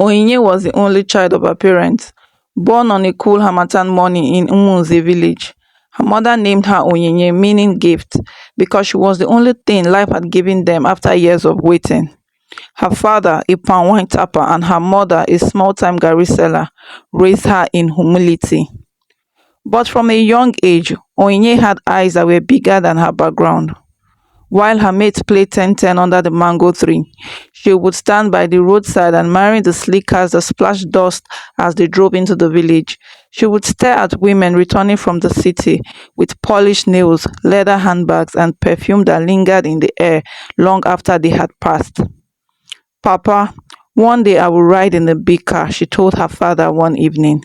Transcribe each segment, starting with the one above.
Onyinye was the only child of her parents. Born on a cool Hamatan morning in Umunze village, her mother named her Onyinye, meaning gift, because she was the only thing life had given them after years of waiting. Her father, a palm wine tapper, and her mother, a small-time Gary seller, raised her in humility. But from a young age, Onyinye had eyes that were bigger than her background. While her mates played 10-10 under the mango tree, she would stand by the roadside admiring the sleek cars that splashed dust as they drove into the village. She would stare at women returning from the city with polished nails, leather handbags, and perfume that lingered in the air long after they had passed. Papa, one day I will ride in the big car, she told her father one evening.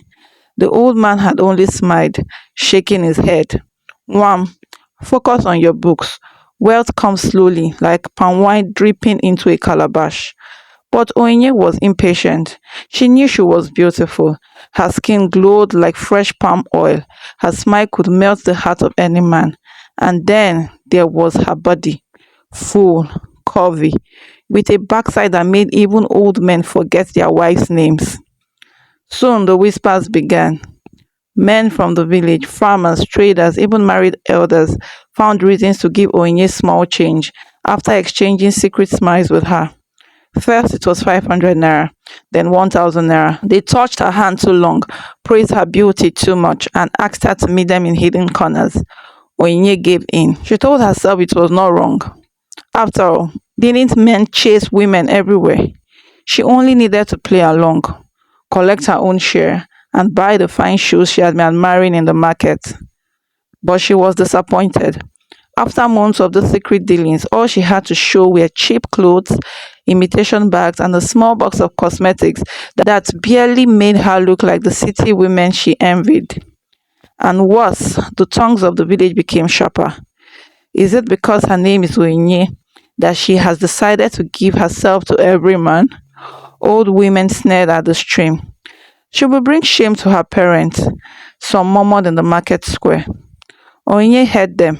The old man had only smiled, shaking his head. Wham, focus on your books. Wealth comes slowly, like palm wine dripping into a calabash. But Oinye was impatient. She knew she was beautiful. Her skin glowed like fresh palm oil. Her smile could melt the heart of any man. And then there was her body, full, curvy, with a backside that made even old men forget their wives' names. Soon the whispers began. Men from the village, farmers, traders, even married elders found reasons to give Oinye small change after exchanging secret smiles with her. First it was 500 naira, then 1000 naira. They touched her hand too long, praised her beauty too much, and asked her to meet them in hidden corners. Oinye gave in. She told herself it was not wrong. After all, didn't men chase women everywhere? She only needed to play along, collect her own share, and buy the fine shoes she had been admiring in the market. But she was disappointed. After months of the secret dealings, all she had to show were cheap clothes, imitation bags, and a small box of cosmetics that barely made her look like the city women she envied. And worse, the tongues of the village became sharper. Is it because her name is Uinye that she has decided to give herself to every man? Old women sneered at the stream. She will bring shame to her parents, some murmured in the market square. Onyinye heard them,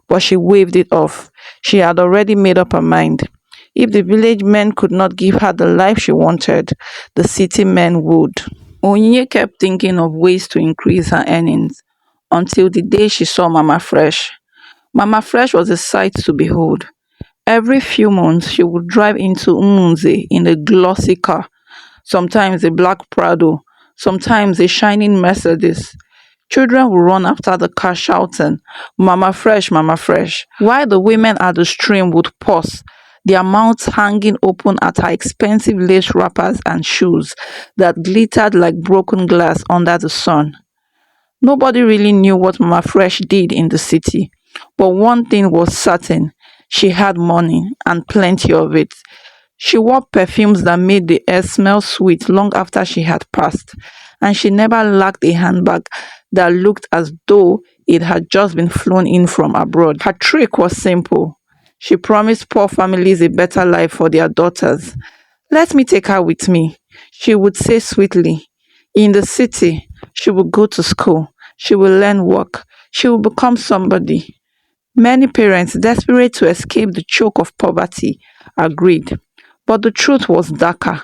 but she waved it off. She had already made up her mind. If the village men could not give her the life she wanted, the city men would. Onyinye kept thinking of ways to increase her earnings until the day she saw Mama Fresh. Mama Fresh was a sight to behold. Every few months, she would drive into Umunze in a glossy car, sometimes a black Prado, sometimes a shining Mercedes. Children would run after the car shouting, Mama Fresh, Mama Fresh, while the women at the stream would pause, their mouths hanging open at her expensive lace wrappers and shoes that glittered like broken glass under the sun. Nobody really knew what Mama Fresh did in the city, but one thing was certain: she had money and plenty of it. She wore perfumes that made the air smell sweet long after she had passed, and she never lacked a handbag that looked as though it had just been flown in from abroad. Her trick was simple. She promised poor families a better life for their daughters. Let me take her with me, she would say sweetly. In the city, she would go to school, she will learn work, she will become somebody. Many parents, desperate to escape the choke of poverty, agreed. But the truth was darker.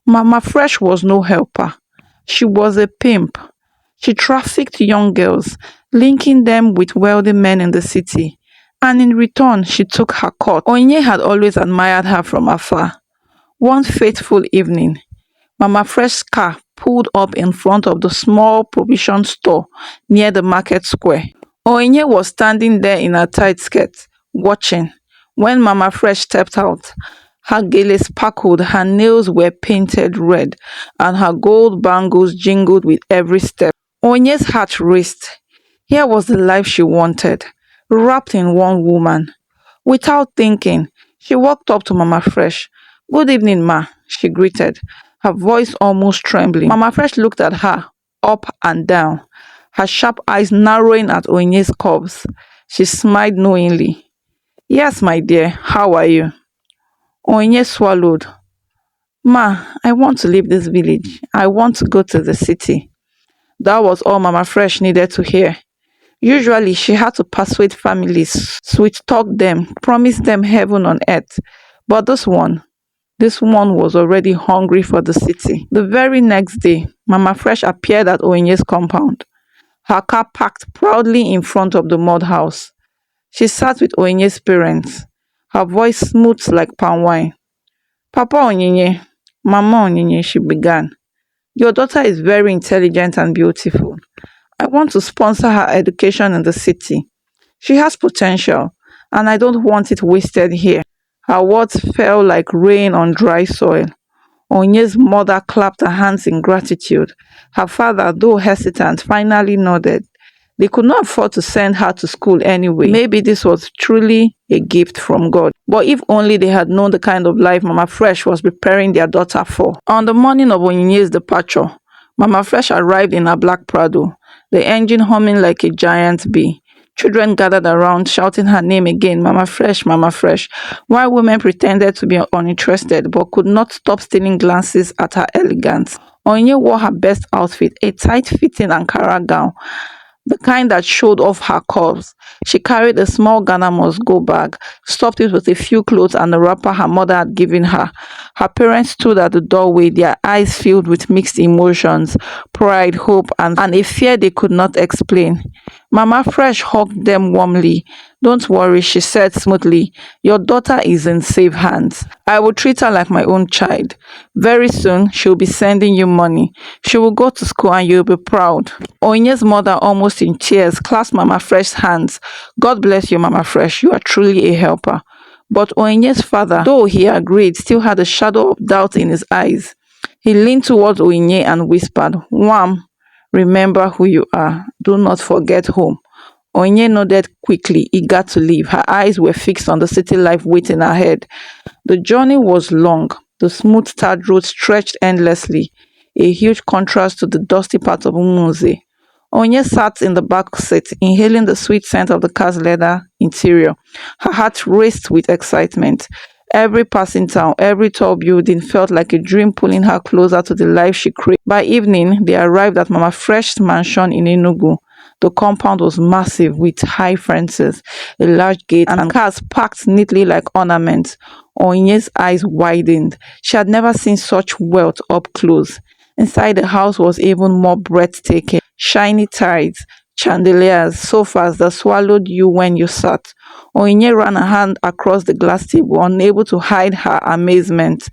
Mama Fresh was no helper. She was a pimp. She trafficked young girls, linking them with wealthy men in the city. And in return, she took her cut. Onye had always admired her from afar. One fateful evening, Mama Fresh's car pulled up in front of the small provision store near the market square. Onye was standing there in her tight skirt, watching. When Mama Fresh stepped out, her gele sparkled, her nails were painted red, and her gold bangles jingled with every step. Onye's heart raced. Here was the life she wanted, wrapped in one woman. Without thinking, she walked up to Mama Fresh. Good evening, Ma, she greeted, her voice almost trembling. Mama Fresh looked at her, up and down, her sharp eyes narrowing at Onye's curves. She smiled knowingly. Yes, my dear, how are you? Onye swallowed. Ma, I want to leave this village. I want to go to the city. That was all Mama Fresh needed to hear. Usually, she had to persuade families, sweet talk them, promise them heaven on earth. But this one, This one was already hungry for the city. The very next day, Mama Fresh appeared at Onyinye's compound, her car parked proudly in front of the mud house. She sat with Onyinye's parents, her voice smooth like palm wine. Papa Onyinye, Mama Onyinye, she began. Your daughter is very intelligent and beautiful. I want to sponsor her education in the city. She has potential, and I don't want it wasted here. Her words fell like rain on dry soil. Onye's mother clapped her hands in gratitude. Her father, though hesitant, finally nodded. They could not afford to send her to school anyway. Maybe this was truly a gift from God. But if only they had known the kind of life Mama Fresh was preparing their daughter for. On the morning of Onyinye's departure, Mama Fresh arrived in her black Prado, the engine humming like a giant bee. Children gathered around, shouting her name again, Mama Fresh, while women pretended to be uninterested but could not stop stealing glances at her elegance. Onyinye wore her best outfit, a tight-fitting Ankara gown, the kind that showed off her curves. She carried a small Ghana must go bag, stuffed it with a few clothes and the wrapper her mother had given her. Her parents stood at the doorway, their eyes filled with mixed emotions, pride, hope, and a fear they could not explain. Mama Fresh hugged them warmly. Don't worry, she said smoothly. Your daughter is in safe hands. I will treat her like my own child. Very soon, she'll be sending you money. She will go to school and you'll be proud. Onye's mother, almost in tears, clasped Mama Fresh's hands. God bless you, Mama Fresh. You are truly a helper. But Onye's father, though he agreed, still had a shadow of doubt in his eyes. He leaned towards Onyinye and whispered, Wham, remember who you are. Do not forget home. Onyinye nodded quickly, eager to leave. Her eyes were fixed on the city life waiting ahead. The journey was long. The smooth tarred road stretched endlessly, a huge contrast to the dusty part of Umunze. Onyinye sat in the back seat, inhaling the sweet scent of the car's leather interior. Her heart raced with excitement. Every passing town, every tall building felt like a dream pulling her closer to the life she craved. By evening, they arrived at Mama Fresh's mansion in Enugu. The compound was massive with high fences, a large gate, and cars parked neatly like ornaments. Onyinye's eyes widened. She had never seen such wealth up close. Inside the house was even more breathtaking. Shiny tiles, chandeliers, sofas that swallowed you when you sat. Onyinye ran a hand across the glass table, unable to hide her amazement.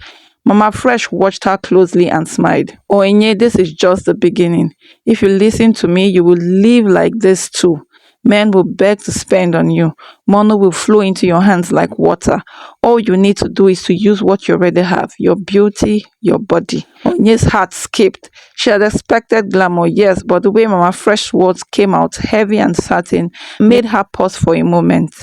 Mama Fresh watched her closely and smiled. Onyinye, this is just the beginning. If you listen to me, you will live like this too. Men will beg to spend on you. Money will flow into your hands like water. All you need to do is to use what you already have, your beauty, your body. Onye's heart skipped. She had expected glamour, yes, but the way Mama Fresh's words came out, heavy and certain, made her pause for a moment.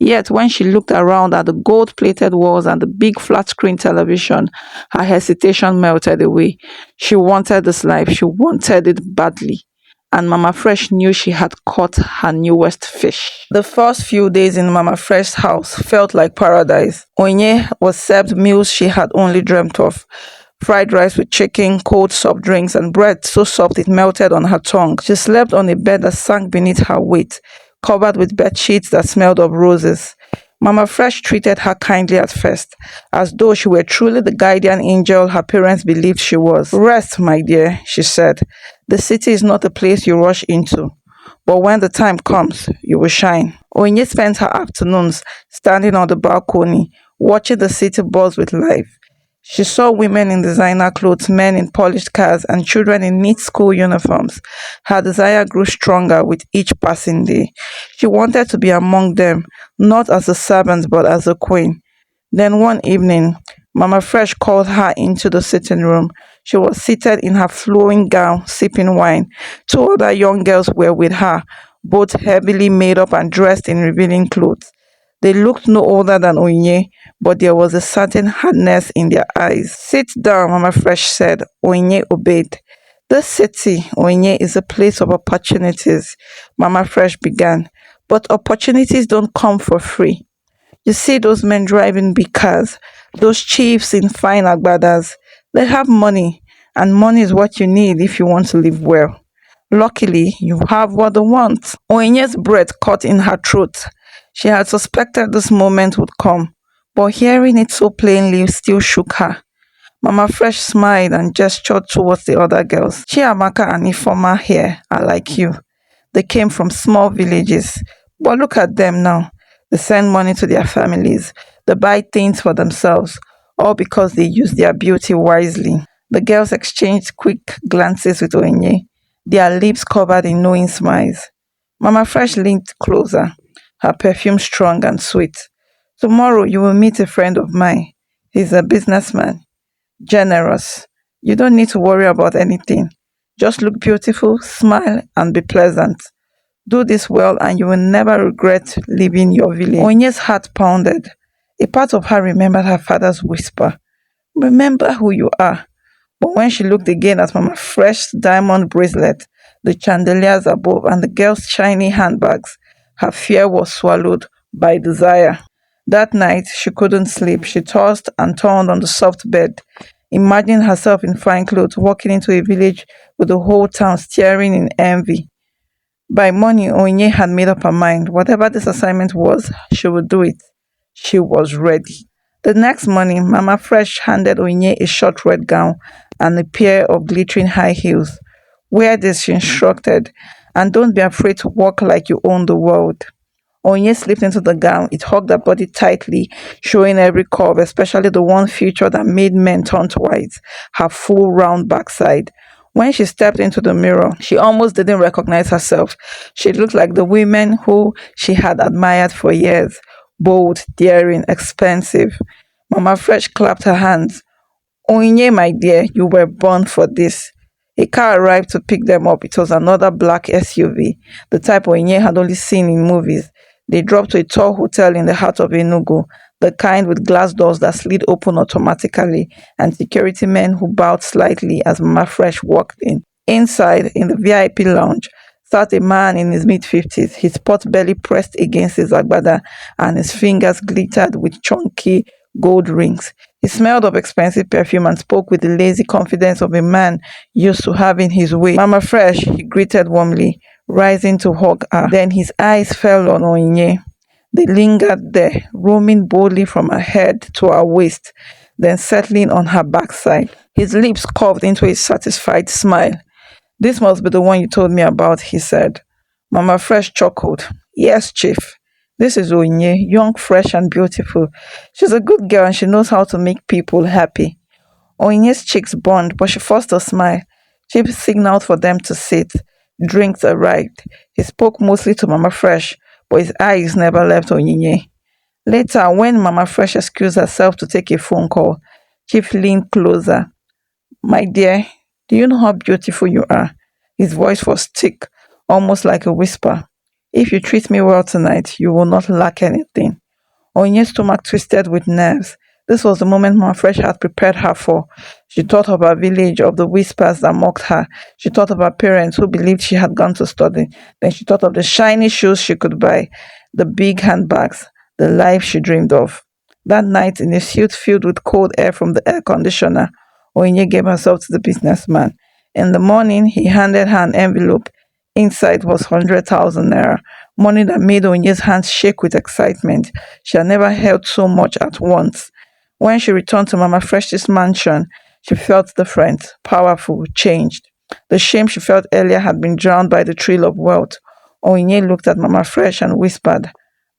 Yet when she looked around at the gold-plated walls and the big flat-screen television, her hesitation melted away. She wanted this life. She wanted it badly. And Mama Fresh knew she had caught her newest fish. The first few days in Mama Fresh's house felt like paradise. Onyinye was served meals she had only dreamt of. Fried rice with chicken, cold soft drinks, and bread so soft it melted on her tongue. She slept on a bed that sank beneath her weight, covered with bed sheets that smelled of roses. Mama Fresh treated her kindly at first, as though she were truly the guardian angel her parents believed she was. Rest, my dear, she said. The city is not a place you rush into, but when the time comes, you will shine. Onyinye spent her afternoons standing on the balcony, watching the city buzz with life. She saw women in designer clothes, men in polished cars, and children in neat school uniforms. Her desire grew stronger with each passing day. She wanted to be among them, not as a servant, but as a queen. Then one evening, Mama Fresh called her into the sitting room. She was seated in her flowing gown, sipping wine. Two other young girls were with her, both heavily made up and dressed in revealing clothes. They looked no older than Onyinye, but there was a certain hardness in their eyes. Sit down, Mama Fresh said. Onyinye obeyed. This city, Onyinye, is a place of opportunities, Mama Fresh began. But opportunities don't come for free. You see those men driving big cars, those chiefs in fine agbadas. They have money, and money is what you need if you want to live well. Luckily, you have what they want. Onyinye's breath caught in her throat. She had suspected this moment would come, But hearing it so plainly still shook her. Mama Fresh smiled and gestured towards the other girls. Chiamaka and Ifoma here are like you. They came from small villages. But look at them now. They send money to their families. They buy things for themselves, all because they use their beauty wisely. The girls exchanged quick glances with Onyinye, their lips covered in knowing smiles. Mama Fresh leaned closer, her perfume strong and sweet. Tomorrow you will meet a friend of mine. He's a businessman, generous. You don't need to worry about anything. Just look beautiful, smile, and be pleasant. Do this well, and you will never regret leaving your village. Onye's heart pounded. A part of her remembered her father's whisper. Remember who you are. But when she looked again at Mama Fresh's diamond bracelet, the chandeliers above, and the girl's shiny handbags, her fear was swallowed by desire. That night, she couldn't sleep. She tossed and turned on the soft bed, imagining herself in fine clothes, walking into a village with the whole town staring in envy. By morning, Onyinye had made up her mind. Whatever this assignment was, she would do it. She was ready. The next morning, Mama Fresh handed Onyinye a short red gown and a pair of glittering high heels. Wear this, she instructed, and don't be afraid to walk like you own the world. Onyinye slipped into the gown. It hugged her body tightly, showing every curve, especially the one feature that made men turn white, her full round backside. When she stepped into the mirror, she almost didn't recognize herself. She looked like the women who she had admired for years. Bold, daring, expensive. Mama Fresh clapped her hands. Onyinye, my dear, you were born for this. A car arrived to pick them up. It was another black SUV, the type Onyinye had only seen in movies. They dropped to a tall hotel in the heart of Enugu, the kind with glass doors that slid open automatically, and security men who bowed slightly as Mama Fresh walked in. Inside, in the VIP lounge, sat a man in his mid-50s, his pot belly pressed against his agbada, and his fingers glittered with chunky gold rings. He smelled of expensive perfume and spoke with the lazy confidence of a man used to having his way. Mama Fresh, he greeted warmly, rising to hug her. Then his eyes fell on Onyinye. They lingered there, roaming boldly from her head to her waist, then settling on her backside. His lips curved into a satisfied smile. This must be the one you told me about, he said. Mama Fresh chuckled. Yes, Chief. This is Onyinye, young, fresh, and beautiful. She's a good girl and she knows how to make people happy. Onyinye's cheeks burned, but she forced a smile. Chief signaled for them to sit. Drinks arrived. He spoke mostly to Mama Fresh, but his eyes never left Onyinye. Later, when Mama Fresh excused herself to take a phone call, Chief leaned closer. My dear, do you know how beautiful you are? His voice was thick, almost like a whisper. If you treat me well tonight, you will not lack anything. Onye's stomach twisted with nerves. This was the moment Mama Fresh had prepared her for. She thought of her village, of the whispers that mocked her. She thought of her parents who believed she had gone to study. Then she thought of the shiny shoes she could buy, the big handbags, the life she dreamed of. That night, in a suit filled with cold air from the air conditioner, Onyinye gave herself to the businessman. In the morning, he handed her an envelope. Inside was 100,000 naira, money that made Onye's hands shake with excitement. She had never held so much at once. When she returned to Mama Fresh's mansion, she felt different, powerful, changed. The shame she felt earlier had been drowned by the thrill of wealth. Onyinye looked at Mama Fresh and whispered,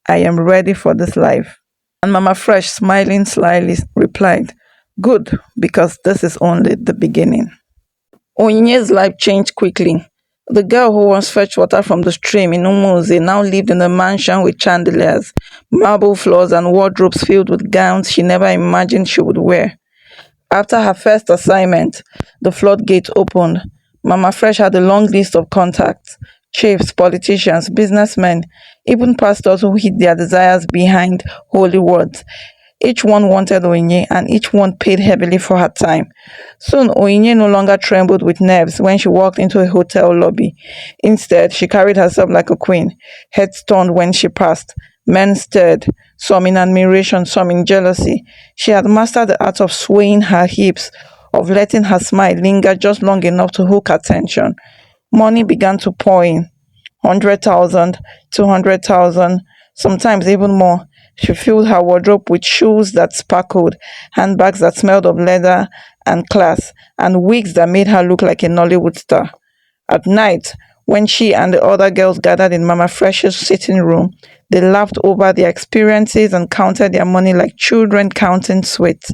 I am ready for this life. And Mama Fresh, smiling slyly, replied, Good, because this is only the beginning. Onyinye's life changed quickly. The girl who once fetched water from the stream in Umunze now lived in a mansion with chandeliers, marble floors, and wardrobes filled with gowns she never imagined she would wear. After her first assignment, the floodgate opened. Mama Fresh had a long list of contacts, chiefs, politicians, businessmen, even pastors who hid their desires behind holy words. Each one wanted Onyinye, and each one paid heavily for her time. Soon, Onyinye no longer trembled with nerves when she walked into a hotel lobby. Instead, she carried herself like a queen, heads turned when she passed. Men stared, some in admiration, some in jealousy. She had mastered the art of swaying her hips, of letting her smile linger just long enough to hook attention. Money began to pour in. 100,000, 200,000, sometimes even more. She filled her wardrobe with shoes that sparkled, handbags that smelled of leather and class, and wigs that made her look like a Nollywood star. At night, when she and the other girls gathered in Mama Fresh's sitting room, they laughed over their experiences and counted their money like children counting sweets.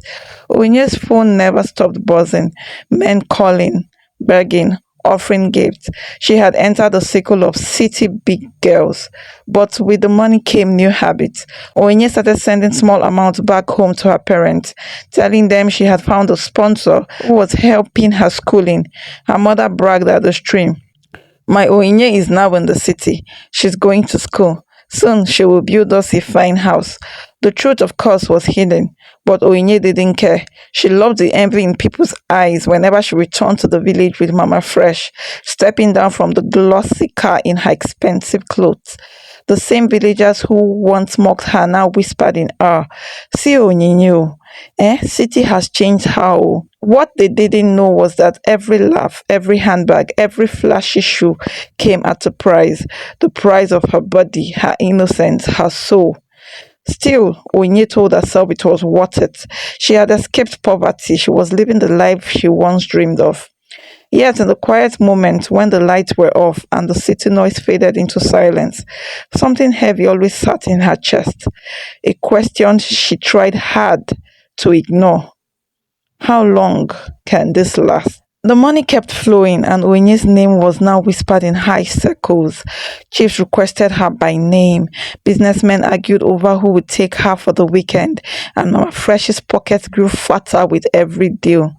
Onye's phone never stopped buzzing, men calling, begging, offering gifts. She had entered a circle of city big girls. But with the money came new habits. Onye started sending small amounts back home to her parents, telling them she had found a sponsor who was helping her schooling. Her mother bragged at the stream. My Onyinye is now in the city. She's going to school. Soon she will build us a fine house. The truth, of course, was hidden, but Onyinye didn't care. She loved the envy in people's eyes whenever she returned to the village with Mama Fresh, stepping down from the glossy car in her expensive clothes. The same villagers who once mocked her now whispered in awe, "See Onyinye, city has changed her. Oh." What they didn't know was that every laugh, every handbag, every flashy shoe came at a price. The price of her body, her innocence, her soul. Still, Onye told herself it was worth it. She had escaped poverty. She was living the life she once dreamed of. Yet, in the quiet moments when the lights were off and the city noise faded into silence, something heavy always sat in her chest. A question she tried hard to ignore. How long can this last? The money kept flowing, and Onye's name was now whispered in high circles. Chiefs requested her by name. Businessmen argued over who would take her for the weekend, and Mama Fresh's pockets grew fatter with every deal.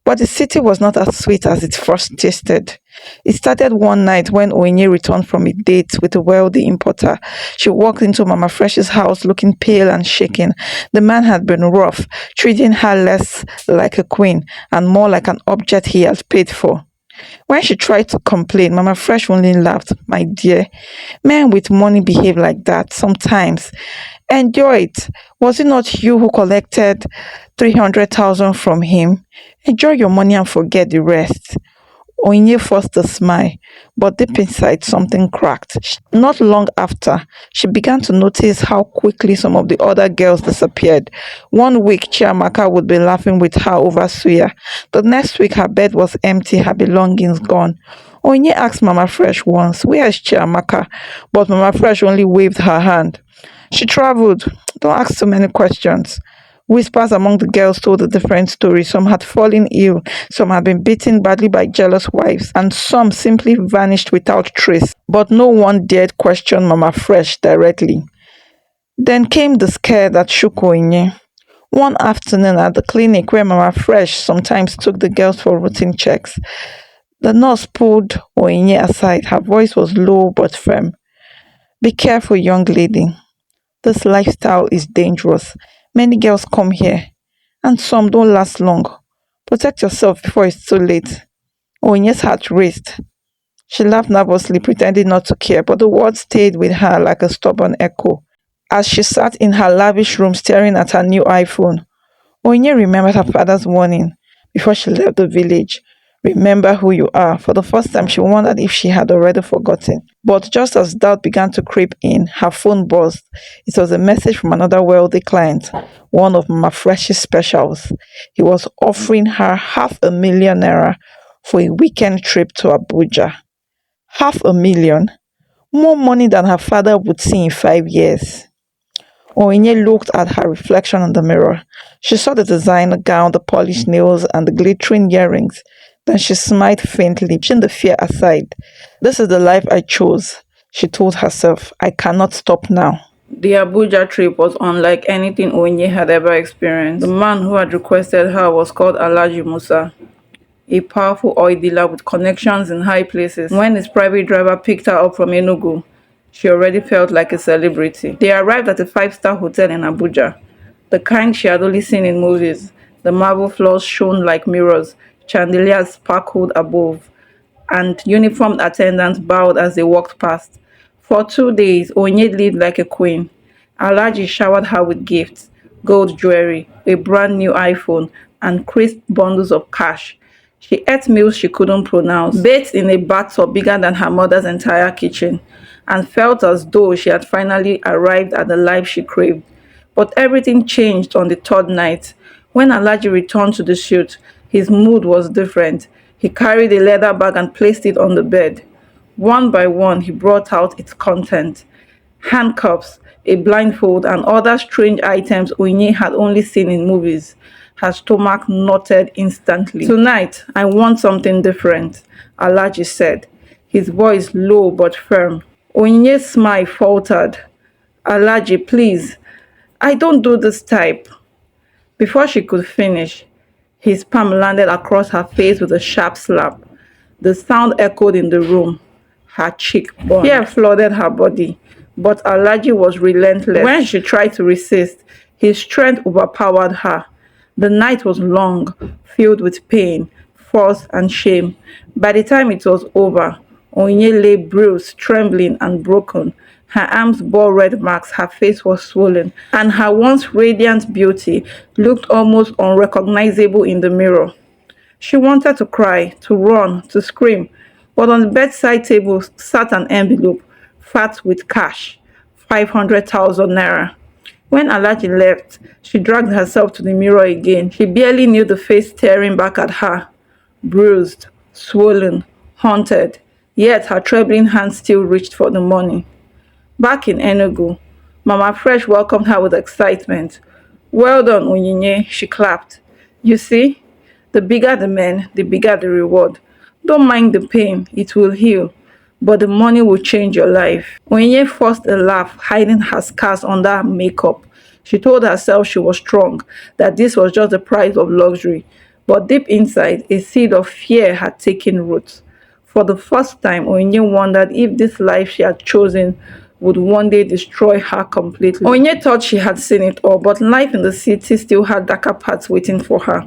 But the city was not as sweet as it first tasted. It started one night when Onyinye returned from a date with a wealthy importer. She walked into Mama Fresh's house looking pale and shaken. The man had been rough, treating her less like a queen and more like an object he had paid for. When she tried to complain, Mama Fresh only laughed. "My dear, men with money behave like that sometimes. Enjoy it. Was it not you who collected 300,000 from him? Enjoy your money and forget the rest." Onyinye forced a smile, but deep inside something cracked. Not long after, she began to notice how quickly some of the other girls disappeared. One week, Chiamaka would be laughing with her over suya. The next week, her bed was empty, her belongings gone. Onyinye asked Mama Fresh once, "Where is Chiamaka?" But Mama Fresh only waved her hand. "She traveled. Don't ask so many questions." Whispers among the girls told a different story. Some had fallen ill, some had been beaten badly by jealous wives, and some simply vanished without trace. But no one dared question Mama Fresh directly. Then came the scare that shook Onyinye. One afternoon at the clinic where Mama Fresh sometimes took the girls for routine checks, the nurse pulled Onyinye aside. Her voice was low but firm. "Be careful, young lady. This lifestyle is dangerous. Many girls come here, and some don't last long. Protect yourself before it's too late." Onye's heart raced. She laughed nervously, pretending not to care, but the words stayed with her like a stubborn echo. As she sat in her lavish room staring at her new iPhone, Onye remembered her father's warning before she left the village. "Remember who you are." For the first time, she wondered if she had already forgotten. But just as doubt began to creep in, her phone buzzed. It was a message from another wealthy client, one of Mama Fresh's specials. He was offering her 500,000 naira for a weekend trip to Abuja. 500,000? More money than her father would see in 5 years. Onyinye looked at her reflection in the mirror. She saw the designer gown, the polished nails, and the glittering earrings. Then she smiled faintly, pushing the fear aside. "This is the life I chose," she told herself. "I cannot stop now." The Abuja trip was unlike anything Onyinye had ever experienced. The man who had requested her was called Alhaji Musa, a powerful oil dealer with connections in high places. When his private driver picked her up from Enugu, she already felt like a celebrity. They arrived at a five-star hotel in Abuja, the kind she had only seen in movies. The marble floors shone like mirrors, chandeliers sparkled above, and uniformed attendants bowed as they walked past. For 2 days, Onye lived like a queen. Alhaji showered her with gifts, gold jewelry, a brand new iPhone, and crisp bundles of cash. She ate meals she couldn't pronounce, bathed in a bathtub bigger than her mother's entire kitchen, and felt as though she had finally arrived at the life she craved. But everything changed on the third night. When Alhaji returned to the shoot, his mood was different. He carried a leather bag and placed it on the bed. One by one, he brought out its content: handcuffs, a blindfold, and other strange items Onyinye had only seen in movies. Her stomach knotted instantly. "Tonight, I want something different," Alhaji said, his voice low but firm. Onyinye's smile faltered. "Alhaji, please, I don't do this type." Before she could finish, his palm landed across her face with a sharp slap. The sound echoed in the room. Her cheek burned. Fear flooded her body, but Alhaji was relentless. When she tried to resist, his strength overpowered her. The night was long, filled with pain, force, and shame. By the time it was over, Onyinye lay bruised, trembling, and broken. Her arms bore red marks, her face was swollen, and her once radiant beauty looked almost unrecognizable in the mirror. She wanted to cry, to run, to scream, but on the bedside table sat an envelope, fat with cash, 500,000 naira. When Alhaji left, she dragged herself to the mirror again. She barely knew the face staring back at her, bruised, swollen, haunted, yet her trembling hands still reached for the money. Back in Enugu, Mama Fresh welcomed her with excitement. "Well done, Onyinye," she clapped. "You see, the bigger the men, the bigger the reward. Don't mind the pain, it will heal, but the money will change your life." Onyinye forced a laugh, hiding her scars under her makeup. She told herself she was strong, that this was just the price of luxury. But deep inside, a seed of fear had taken root. For the first time, Onyinye wondered if this life she had chosen would one day destroy her completely. Onyinye thought she had seen it all, but life in the city still had darker paths waiting for her.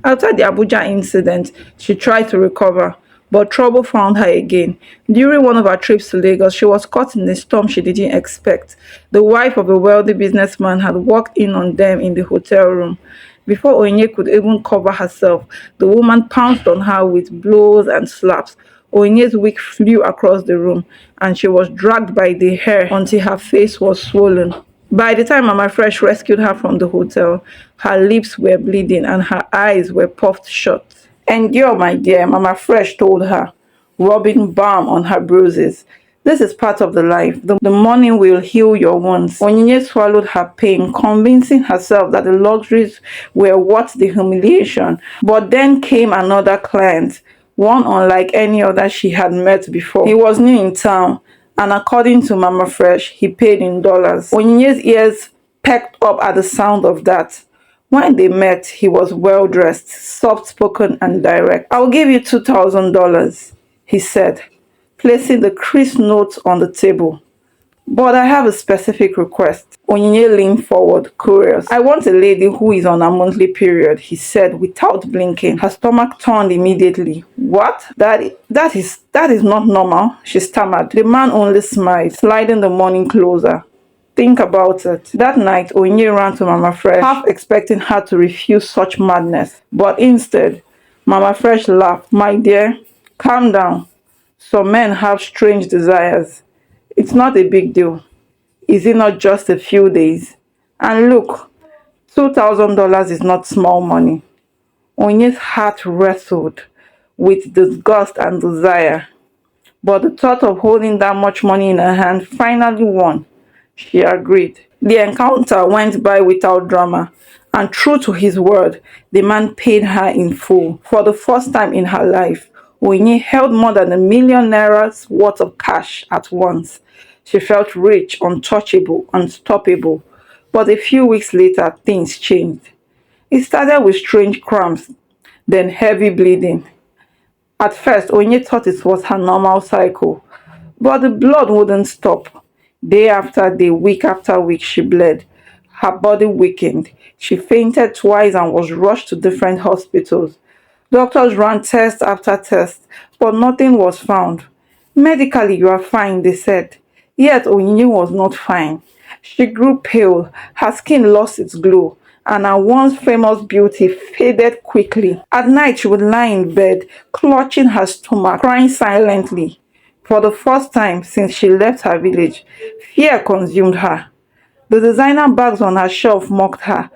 After the Abuja incident, she tried to recover, but trouble found her again. During one of her trips to Lagos, she was caught in a storm she didn't expect. The wife of a wealthy businessman had walked in on them in the hotel room. Before Onyinye could even cover herself, the woman pounced on her with blows and slaps. Onye's wig flew across the room, and she was dragged by the hair until her face was swollen. By the time Mama Fresh rescued her from the hotel, her lips were bleeding and her eyes were puffed shut. "Endure, my dear," Mama Fresh told her, rubbing balm on her bruises. "This is part of the life. The money will heal your wounds." Onyinye swallowed her pain, convincing herself that the luxuries were worth the humiliation. But then came another client, one unlike any other she had met before. He was new in town, and according to Mama Fresh, he paid in dollars. Onyinye's ears perked up at the sound of that. When they met, he was well-dressed, soft-spoken, and direct. "I'll give you $2,000, he said, placing the crisp notes on the table. "But I have a specific request." Onyinye leaned forward, curious. "I want a lady who is on a monthly period," he said without blinking. Her stomach turned immediately. "What? That is not normal," she stammered. The man only smiled, sliding the money closer. "Think about it." That night, Onyinye ran to Mama Fresh, half expecting her to refuse such madness. But instead, Mama Fresh laughed. "My dear, calm down. Some men have strange desires. It's not a big deal. Is it not just a few days? And look, $2,000 is not small money." Onye's heart wrestled with disgust and desire, but the thought of holding that much money in her hand finally won. She agreed. The encounter went by without drama, and true to his word, the man paid her in full. For the first time in her life, Onyinye held more than $1 million worth of cash at once. She felt rich, untouchable, unstoppable. But a few weeks later, things changed. It started with strange cramps, then heavy bleeding. At first, Onyinye thought it was her normal cycle, but the blood wouldn't stop. Day after day, week after week, she bled. Her body weakened. She fainted twice and was rushed to different hospitals. Doctors ran test after test, but nothing was found. "Medically, you are fine," they said. Yet Onyinye was not fine. She grew pale, her skin lost its glow, and her once famous beauty faded quickly. At night, she would lie in bed, clutching her stomach, crying silently. For the first time since she left her village, fear consumed her. The designer bags on her shelf mocked her.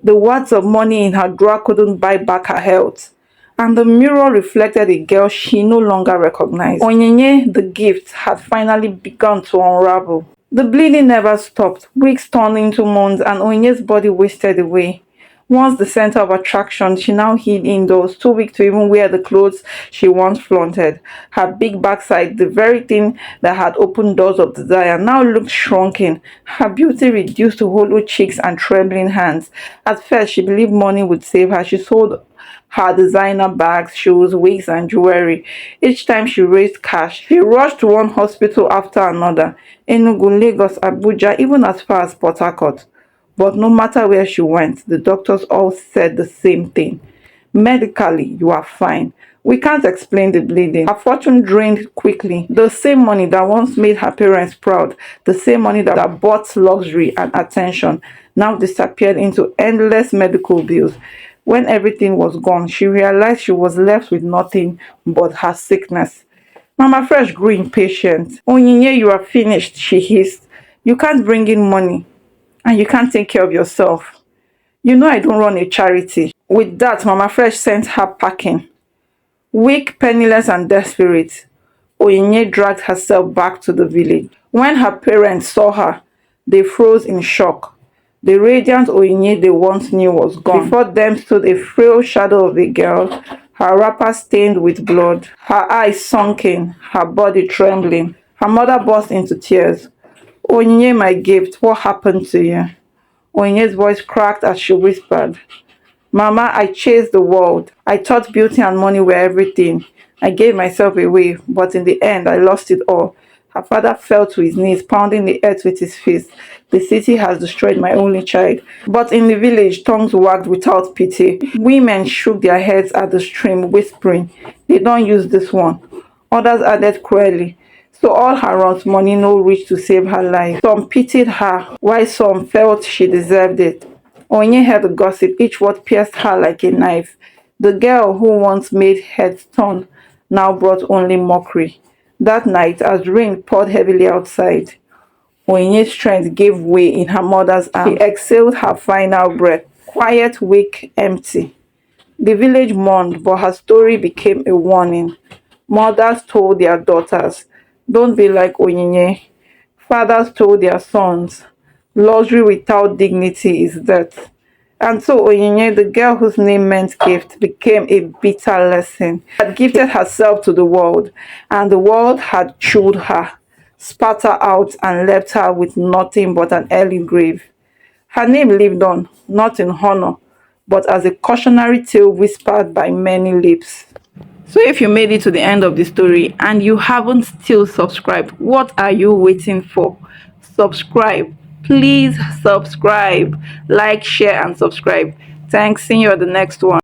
The words of money in her drawer couldn't buy back her health. And the mirror reflected a girl she no longer recognized. Onyinye, the gift, had finally begun to unravel. The bleeding never stopped. Weeks turned into months, and Onye's body wasted away. Once the center of attraction, she now hid indoors, too weak to even wear the clothes she once flaunted. Her big backside, the very thing that had opened doors of desire, now looked shrunken. Her beauty reduced to hollow cheeks and trembling hands. At first, she believed money would save her. She sold her designer bags, shoes, wigs, and jewelry. Each time she raised cash, she rushed to one hospital after another. Enugu, Lagos, Abuja, even as far as Port Harcourt. But no matter where she went, the doctors all said the same thing. Medically, you are fine. We can't explain the bleeding. Her fortune drained quickly. The same money that once made her parents proud, the same money that bought luxury and attention, now disappeared into endless medical bills. When everything was gone, she realized she was left with nothing but her sickness. Mama Fresh grew impatient. Onyinye, you are finished, she hissed. You can't bring in money, and you can't take care of yourself. You know I don't run a charity. With that, Mama Fresh sent her packing. Weak, penniless, and desperate, Onyinye dragged herself back to the village. When her parents saw her, they froze in shock. The radiant Onyinye they once knew was gone. Before them stood a frail shadow of a girl, her wrapper stained with blood, her eyes sunken, her body trembling. Her mother burst into tears. Onyinye, my gift, what happened to you? Onyinye's voice cracked as she whispered, Mama, I chased the world. I thought beauty and money were everything. I gave myself away, but in the end, I lost it all. Her father fell to his knees, pounding the earth with his fist. The city has destroyed my only child. But in the village, tongues wagged without pity. Women shook their heads at the stream, whispering, They don't use this one. Others added cruelly, So all her runs, money no reach to save her life. Some pitied her, while some felt she deserved it. Onye heard the gossip, each word pierced her like a knife. The girl who once made heads turn now brought only mockery. That night, as rain poured heavily outside, Onye's strength gave way in her mother's arms. She exhaled her final breath, quiet, weak, empty. The village mourned, but her story became a warning. Mothers told their daughters, Don't be like Onyinye. Fathers told their sons, Luxury without dignity is death. And so Onyinye, the girl whose name meant gift, became a bitter lesson. She had gifted herself to the world, and the world had chewed her, spat her out, and left her with nothing but an early grave. Her name lived on, not in honor, but as a cautionary tale whispered by many lips. So if you made it to the end of the story and you haven't still subscribed, what are you waiting for? Subscribe. Please subscribe. Like, share, and subscribe. Thanks. See you at the next one.